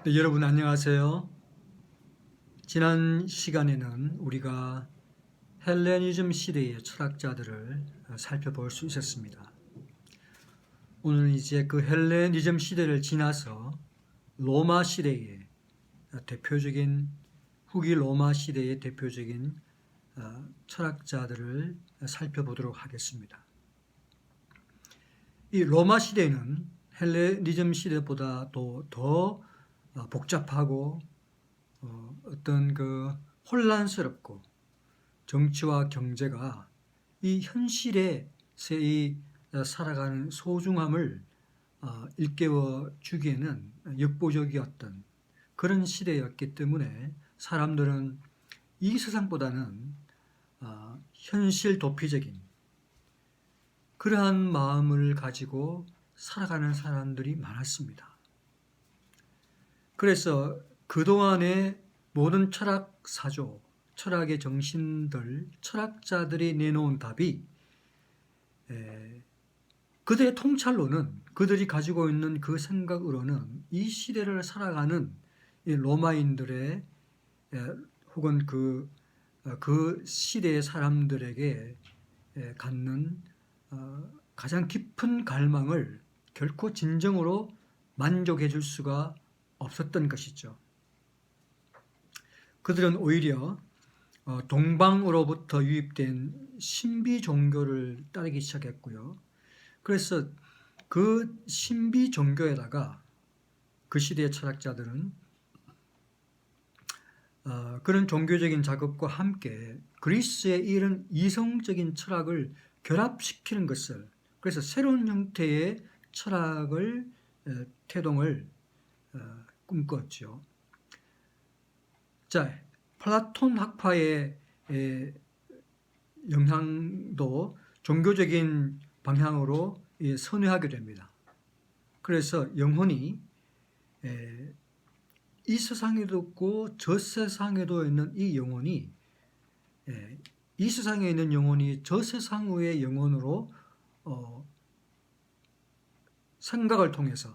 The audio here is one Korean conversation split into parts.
네, 여러분 안녕하세요. 지난 시간에는 우리가 헬레니즘 시대의 철학자들을 살펴볼 수 있었습니다. 오늘은 이제 그 헬레니즘 시대를 지나서 로마 시대의 대표적인 후기 로마 시대의 대표적인 철학자들을 살펴보도록 하겠습니다. 이 로마 시대는 헬레니즘 시대보다 더 복잡하고 어떤 그 혼란스럽고 정치와 경제가 이 현실에 이 살아가는 소중함을 일깨워 주기에는 역부족이었던 그런 시대였기 때문에 사람들은 이 세상보다는 현실 도피적인 그러한 마음을 가지고 살아가는 사람들이 많았습니다. 그래서 그동안의 모든 철학 사조, 철학의 정신들, 철학자들이 내놓은 답이 그들의 통찰로는 그들이 가지고 있는 그 생각으로는 이 시대를 살아가는 이 로마인들의 혹은 그 시대의 사람들에게 갖는 가장 깊은 갈망을 결코 진정으로 만족해 줄 수가 없었던 것이죠. 그들은 오히려 동방으로부터 유입된 신비 종교를 따르기 시작했고요. 그래서 그 신비 종교에다가 그 시대의 철학자들은 그런 종교적인 자극과 함께 그리스의 이런 이성적인 철학을 결합시키는 것을, 그래서 새로운 형태의 철학을 태동을 꿈꿨죠. 자, 플라톤 학파의 영향도 종교적인 방향으로 선회하게 됩니다. 그래서 영혼이 이 세상에도 있고 저 세상에도 있는 이 영혼이 이 세상에 있는 영혼이 저 세상의 영혼으로 생각을 통해서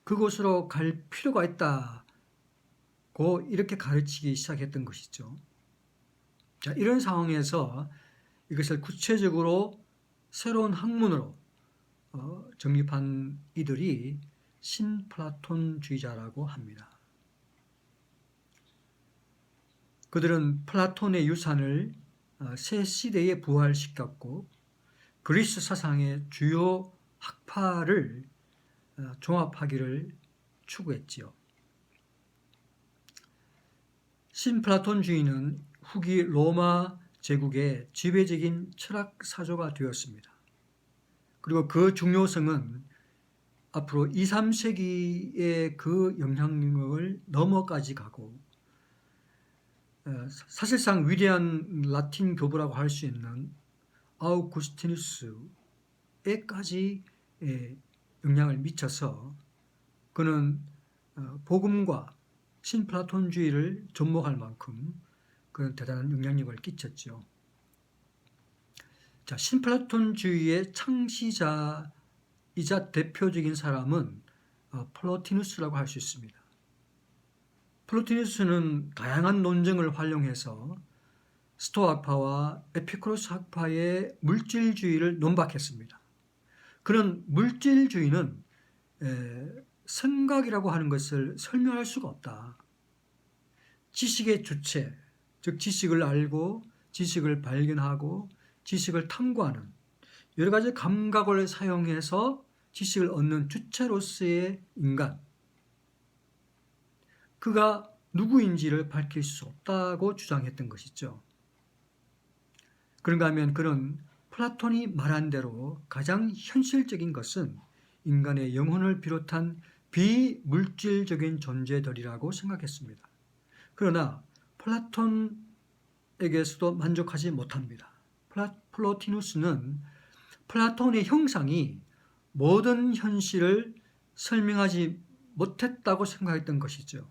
그곳으로 갈 필요가 있다고 이렇게 가르치기 시작했던 것이죠. 자, 이런 상황에서 이것을 구체적으로 새로운 학문으로 정립한 이들이 신플라톤주의자라고 합니다. 그들은 플라톤의 유산을 새 시대에 부활시켰고 그리스 사상의 주요 학파를 종합하기를 추구했지요. 신플라톤주의는 후기 로마 제국의 지배적인 철학 사조가 되었습니다. 그리고 그 중요성은 앞으로 2, 3세기의 그 영향력을 넘어까지 가고 사실상 위대한 라틴 교부라고 할 수 있는 아우구스티누스에까지 영향을 미쳐서 그는 복음과 신플라톤주의를 접목할 만큼 그런 대단한 영향력을 끼쳤죠. 자, 신플라톤주의의 창시자이자 대표적인 사람은 플로티누스라고 할 수 있습니다. 플로티누스는 다양한 논증을 활용해서 스토아 학파와 에피쿠로스 학파의 물질주의를 논박했습니다. 그런 물질주의는 생각이라고 하는 것을 설명할 수가 없다. 지식의 주체, 즉 지식을 알고 지식을 발견하고 지식을 탐구하는 여러 가지 감각을 사용해서 지식을 얻는 주체로서의 인간, 그가 누구인지를 밝힐 수 없다고 주장했던 것이죠. 그런가 하면 그는 플라톤이 말한 대로 가장 현실적인 것은 인간의 영혼을 비롯한 비물질적인 존재들이라고 생각했습니다. 그러나 플라톤에게서도 만족하지 못합니다. 플로티누스는 플라톤의 형상이 모든 현실을 설명하지 못했다고 생각했던 것이죠.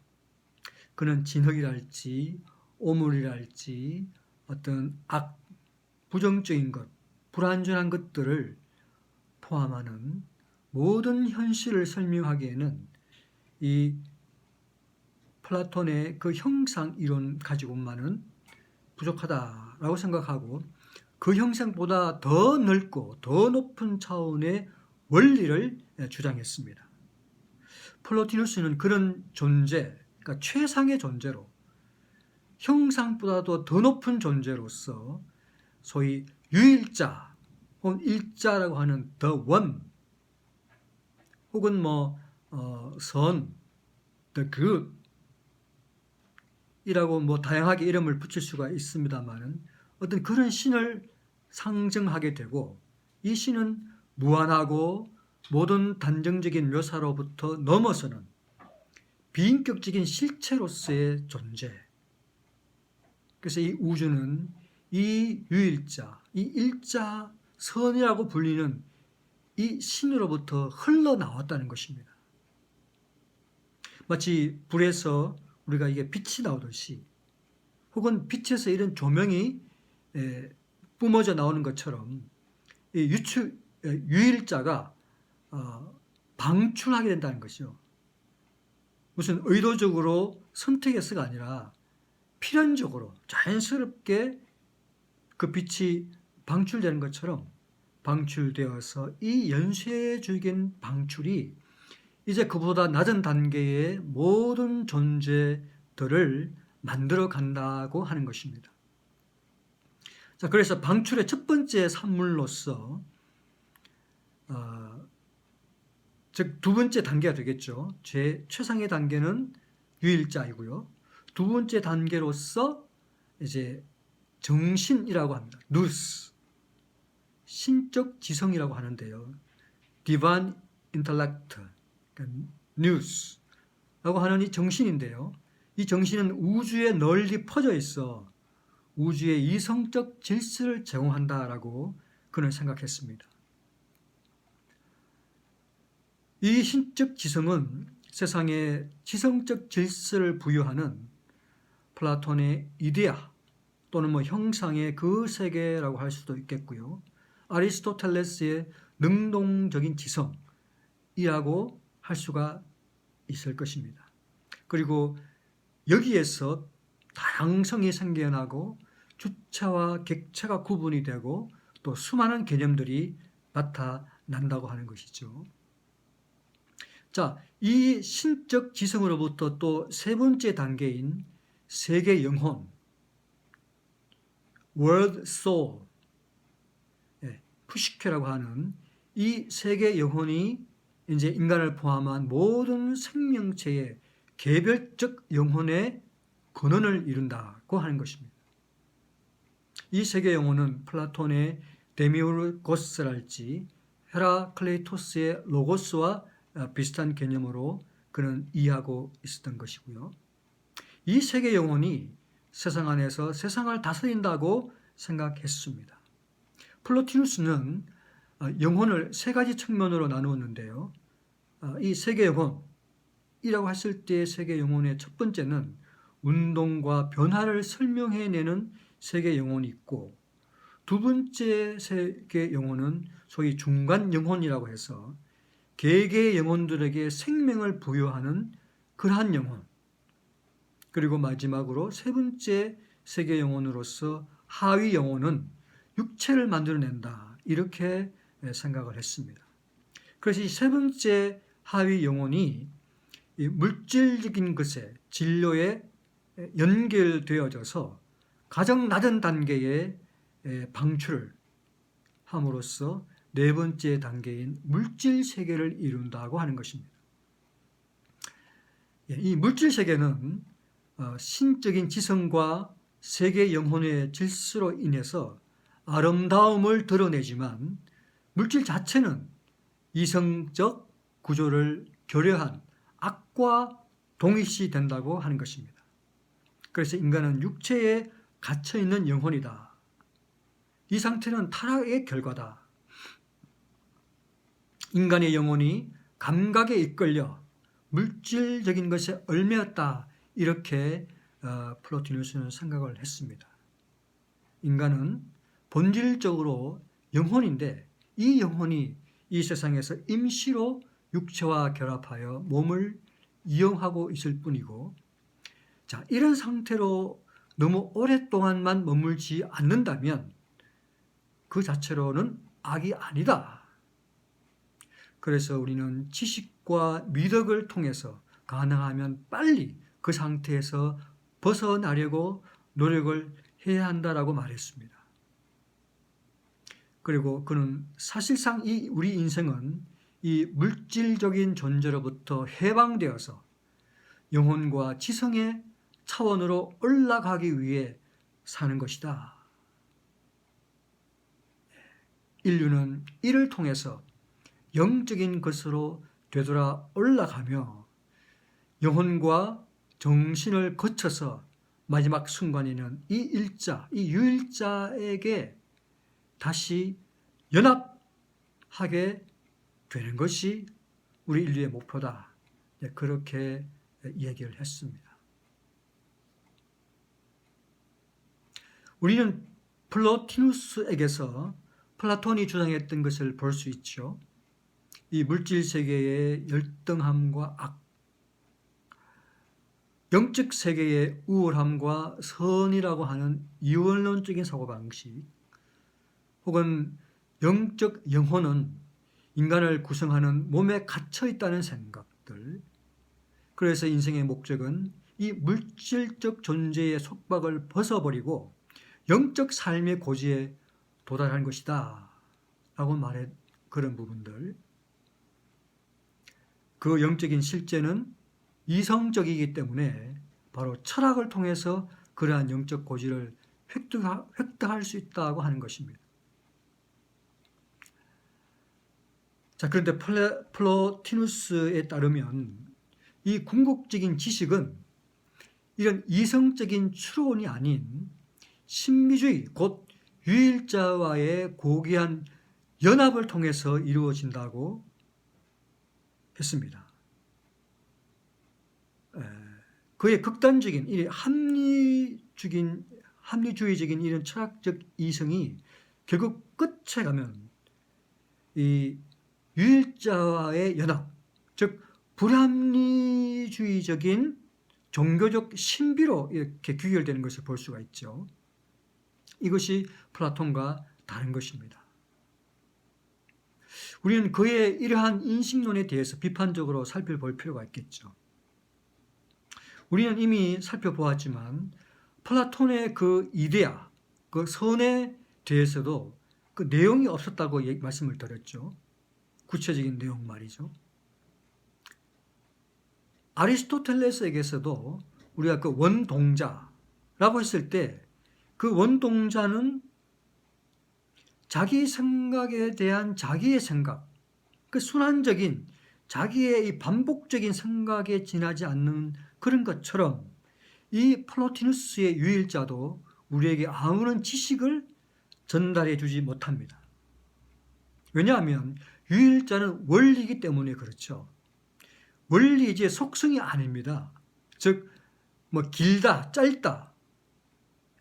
그는 진흙이랄지 오물이랄지 어떤 부정적인 것, 불완전한 것들을 포함하는 모든 현실을 설명하기에는 이 플라톤의 그 형상 이론 가지고만은 부족하다라고 생각하고 그 형상보다 더 넓고 더 높은 차원의 원리를 주장했습니다. 플로티누스는 그런 존재, 그러니까 최상의 존재로 형상보다도 더 높은 존재로서 소위 유일자 혹은 일자라고 하는 the one 혹은 선, the good 이라고 다양하게 이름을 붙일 수가 있습니다만은 어떤 그런 신을 상징하게 되고 이 신은 무한하고 모든 단정적인 묘사로부터 넘어서는 비인격적인 실체로서의 존재. 그래서 이 우주는 이 유일자, 이 일자 선이라고 불리는 이 신으로부터 흘러나왔다는 것입니다. 마치 불에서 우리가 이게 빛이 나오듯이 혹은 빛에서 이런 조명이 뿜어져 나오는 것처럼 이 유일자가 방출하게 된다는 것이죠. 무슨 의도적으로 선택해서가 아니라 필연적으로 자연스럽게 그 빛이 방출되는 것처럼 방출되어서 이 연쇄적인 방출이 이제 그보다 낮은 단계의 모든 존재들을 만들어 간다고 하는 것입니다. 자, 그래서 방출의 첫 번째 산물로서 즉 두 번째 단계가 되겠죠. 최상의 단계는 유일자이고요. 두 번째 단계로서 이제 정신이라고 합니다. 누스, 신적 지성이라고 하는데요. Divine Intellect, 뉴스라고 하는 이 정신인데요. 이 정신은 우주에 널리 퍼져 있어 우주의 이성적 질서를 제공한다라고 그는 생각했습니다. 이 신적 지성은 세상에 지성적 질서를 부여하는 플라톤의 이데아 또는 형상의 그 세계라고 할 수도 있겠고요. 아리스토텔레스의 능동적인 지성이라고 할 수가 있을 것입니다. 그리고 여기에서 다양성이 생겨나고 주체와 객체가 구분이 되고 또 수많은 개념들이 나타난다고 하는 것이죠. 자, 이 신적 지성으로부터 또 세 번째 단계인 세계 영혼, World Soul, 푸시케라고 하는 이 세계 영혼이 이제 인간을 포함한 모든 생명체의 개별적 영혼의 근원을 이룬다고 하는 것입니다. 이 세계 영혼은 플라톤의 데미우르고스랄지 헤라클레이토스의 로고스와 비슷한 개념으로 그는 이해하고 있었던 것이고요. 이 세계 영혼이 세상 안에서 세상을 다스린다고 생각했습니다. 플로티누스는 영혼을 세 가지 측면으로 나누었는데요. 이 세계 영혼이라고 했을 때 세계 영혼의 첫 번째는 운동과 변화를 설명해내는 세계 영혼이 있고 두 번째 세계 영혼은 소위 중간 영혼이라고 해서 개개의 영혼들에게 생명을 부여하는 그러한 영혼, 그리고 마지막으로 세 번째 세계 영혼으로서 하위 영혼은 육체를 만들어낸다 이렇게 생각을 했습니다. 그래서 이 세 번째 하위 영혼이 물질적인 것에 진료에 연결되어져서 가장 낮은 단계의 방출을 함으로써 네 번째 단계인 물질 세계를 이룬다고 하는 것입니다. 이 물질 세계는 신적인 지성과 세계 영혼의 질서로 인해서 아름다움을 드러내지만 물질 자체는 이성적 구조를 결여한 악과 동일시된다고 하는 것입니다. 그래서 인간은 육체에 갇혀있는 영혼이다. 이 상태는 타락의 결과다. 인간의 영혼이 감각에 이끌려 물질적인 것에 얽매였다. 이렇게 플로티누스는 생각을 했습니다. 인간은 본질적으로 영혼인데 이 영혼이 이 세상에서 임시로 육체와 결합하여 몸을 이용하고 있을 뿐이고 자, 이런 상태로 너무 오랫동안만 머물지 않는다면 그 자체로는 악이 아니다. 그래서 우리는 지식과 미덕을 통해서 가능하면 빨리 그 상태에서 벗어나려고 노력을 해야 한다라고 말했습니다. 그리고 그는 사실상 우리 인생은 이 물질적인 존재로부터 해방되어서 영혼과 지성의 차원으로 올라가기 위해 사는 것이다. 인류는 이를 통해서 영적인 것으로 되돌아 올라가며 영혼과 정신을 거쳐서 마지막 순간에는 이 일자, 이 유일자에게 다시 연합하게 되는 것이 우리 인류의 목표다. 그렇게 얘기를 했습니다. 우리는 플로티누스에게서 플라톤이 주장했던 것을 볼 수 있죠. 이 물질 세계의 열등함과 악, 영적 세계의 우월함과 선이라고 하는 이원론적인 사고방식, 혹은 영적 영혼은 인간을 구성하는 몸에 갇혀 있다는 생각들. 그래서 인생의 목적은 이 물질적 존재의 속박을 벗어버리고 영적 삶의 고지에 도달하는 것이다 라고 말해 그런 부분들. 그 영적인 실제는 이성적이기 때문에 바로 철학을 통해서 그러한 영적 고지를 획득할 수 있다고 하는 것입니다. 자, 그런데 플로티누스에 따르면 이 궁극적인 지식은 이런 이성적인 추론이 아닌 신비주의, 곧 유일자와의 고귀한 연합을 통해서 이루어진다고 했습니다. 그의 극단적인 합리주의적인 이런 철학적 이성이 결국 끝에 가면 이 유일자와의 연합, 즉 불합리주의적인 종교적 신비로 이렇게 귀결되는 것을 볼 수가 있죠. 이것이 플라톤과 다른 것입니다. 우리는 그의 이러한 인식론에 대해서 비판적으로 살펴볼 필요가 있겠죠. 우리는 이미 살펴보았지만 플라톤의 그 이데아, 그 선에 대해서도 그 내용이 없었다고 말씀을 드렸죠. 구체적인 내용 말이죠. 아리스토텔레스에게서도 우리가 그 원동자라고 했을 때 그 원동자는 자기 생각에 대한 자기의 생각, 그 순환적인 자기의 이 반복적인 생각에 지나지 않는 그런 것처럼 이 플로티누스의 유일자도 우리에게 아무런 지식을 전달해 주지 못합니다. 왜냐하면 유일자는 원리이기 때문에 그렇죠. 원리이지 속성이 아닙니다. 즉, 길다, 짧다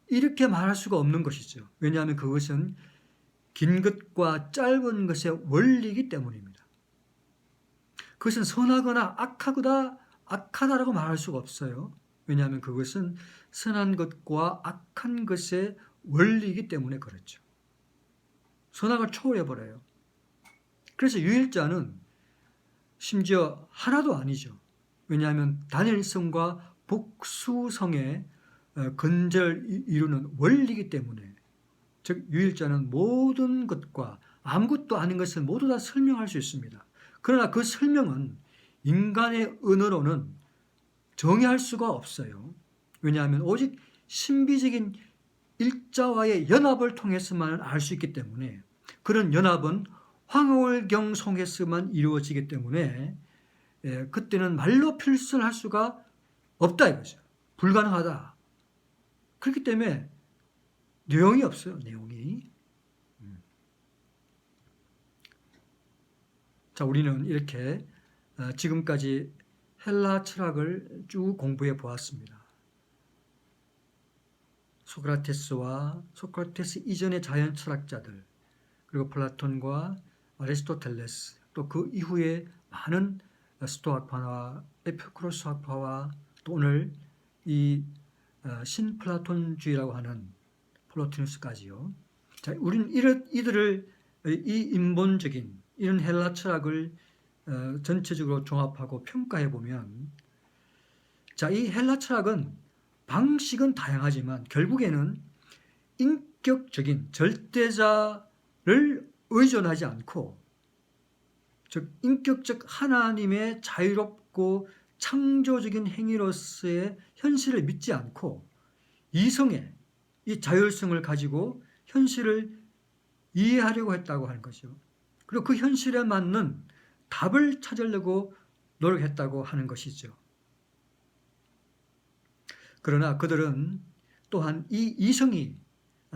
이렇게 말할 수가 없는 것이죠. 왜냐하면 그것은 긴 것과 짧은 것의 원리이기 때문입니다. 그것은 선하거나 악하다라고 말할 수가 없어요. 왜냐하면 그것은 선한 것과 악한 것의 원리이기 때문에 그렇죠. 선악을 초월해버려요. 그래서 유일자는 심지어 하나도 아니죠. 왜냐하면 단일성과 복수성의 근절을 이루는 원리이기 때문에, 즉 유일자는 모든 것과 아무것도 아닌 것을 모두 다 설명할 수 있습니다. 그러나 그 설명은 인간의 언어로는 정의할 수가 없어요. 왜냐하면 오직 신비적인 일자와의 연합을 통해서만 알 수 있기 때문에, 그런 연합은 황홀경 속에서만 이루어지기 때문에 그때는 말로 표출할 수가 없다 이거죠. 불가능하다. 그렇기 때문에 내용이 없어요. 내용이. 자, 우리는 이렇게 지금까지 헬라 철학을 쭉 공부해 보았습니다. 소크라테스와 소크라테스 이전의 자연 철학자들, 그리고 플라톤과 아리스토텔레스, 또 그 이후에 많은 스토아파와 에피쿠로스 학파와 또 오늘 이 신플라톤주의라고 하는 플로티누스까지요. 자, 우리는 이들을 이 인본적인 이런 헬라 철학을 전체적으로 종합하고 평가해 보면, 자, 이 헬라 철학은 방식은 다양하지만 결국에는 인격적인 절대자를 의존하지 않고, 즉 인격적 하나님의 자유롭고 창조적인 행위로서의 현실을 믿지 않고 이성의 이 자율성을 가지고 현실을 이해하려고 했다고 하는 거죠. 그리고 그 현실에 맞는 답을 찾으려고 노력했다고 하는 것이죠. 그러나 그들은 또한 이 이성이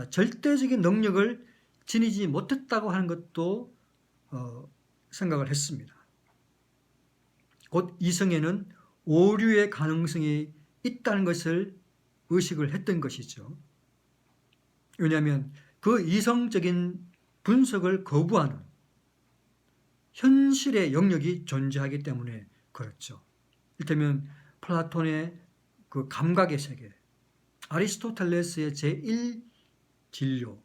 절대적인 능력을 지니지 못했다고 하는 것도 생각을 했습니다. 곧 이성에는 오류의 가능성이 있다는 것을 의식을 했던 것이죠. 왜냐하면 그 이성적인 분석을 거부하는 현실의 영역이 존재하기 때문에 그렇죠. 이를테면 플라톤의 그 감각의 세계, 아리스토텔레스의 제1진료,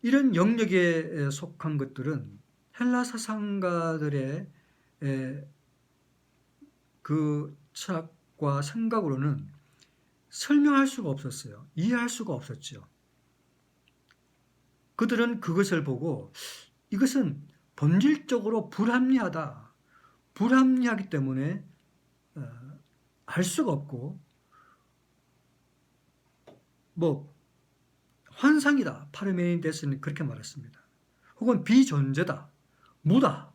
이런 영역에 속한 것들은 헬라 사상가들의 그 철학과 생각으로는 설명할 수가 없었어요. 이해할 수가 없었죠. 그들은 그것을 보고 이것은 본질적으로 불합리하다. 불합리하기 때문에 알 수가 없고 환상이다. 파르메니데스는 그렇게 말했습니다. 혹은 비존재다. 무다.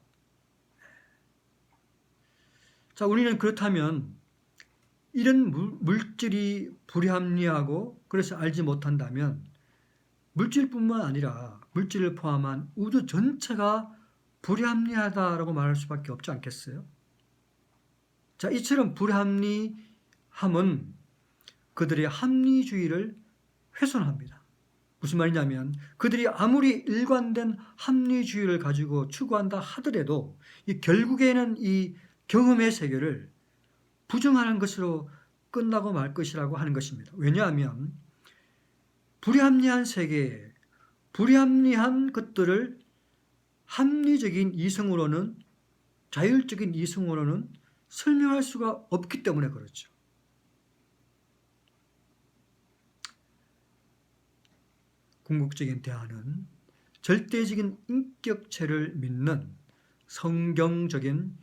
자, 우리는 그렇다면 이런 물질이 불합리하고 그래서 알지 못한다면 물질뿐만 아니라 물질을 포함한 우주 전체가 불합리하다라고 말할 수밖에 없지 않겠어요? 자, 이처럼 불합리함은 그들의 합리주의를 훼손합니다. 무슨 말이냐면 그들이 아무리 일관된 합리주의를 가지고 추구한다 하더라도 결국에는 이 경험의 세계를 부정하는 것으로 끝나고 말 것이라고 하는 것입니다. 왜냐하면 불합리한 세계에 불합리한 것들을 합리적인 이성으로는, 자율적인 이성으로는 설명할 수가 없기 때문에 그렇죠. 궁극적인 대안은 절대적인 인격체를 믿는 성경적인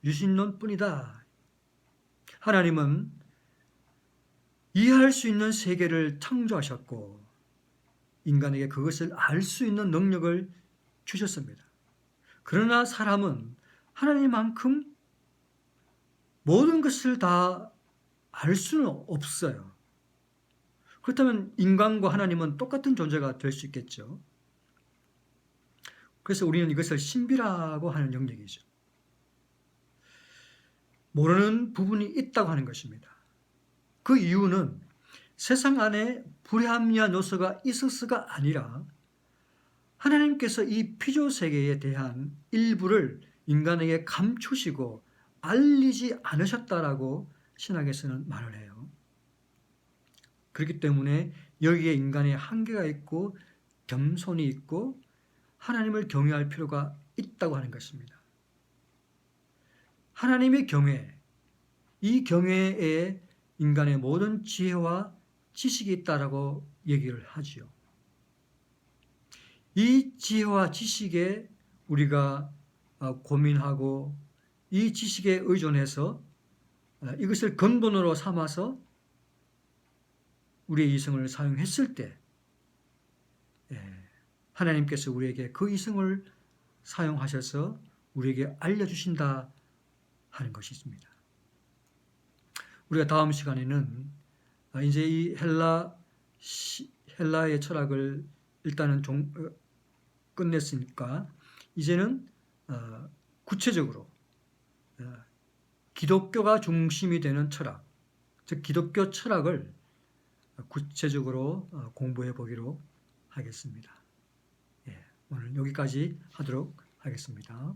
유신론뿐이다. 하나님은 이해할 수 있는 세계를 창조하셨고 인간에게 그것을 알 수 있는 능력을 주셨습니다. 그러나 사람은 하나님만큼 모든 것을 다 알 수는 없어요. 그렇다면 인간과 하나님은 똑같은 존재가 될 수 있겠죠. 그래서 우리는 이것을 신비라고 하는 영역이죠. 모르는 부분이 있다고 하는 것입니다. 그 이유는 세상 안에 불합리한 요소가 있어서가 아니라 하나님께서 이 피조세계에 대한 일부를 인간에게 감추시고 알리지 않으셨다라고 신학에서는 말을 해요. 그렇기 때문에 여기에 인간의 한계가 있고 겸손이 있고 하나님을 경외할 필요가 있다고 하는 것입니다. 하나님의 경외, 이 경외에 인간의 모든 지혜와 지식이 있다라고 얘기를 하지요. 이 지혜와 지식에 우리가 고민하고 이 지식에 의존해서 이것을 근본으로 삼아서 우리의 이성을 사용했을 때 하나님께서 우리에게 그 이성을 사용하셔서 우리에게 알려주신다 하는 것이 있습니다. 우리가 다음 시간에는 이제 이 헬라의 철학을 일단은 끝냈으니까 이제는 구체적으로 기독교가 중심이 되는 철학, 즉 기독교 철학을 구체적으로 공부해 보기로 하겠습니다. 오늘 여기까지 하도록 하겠습니다.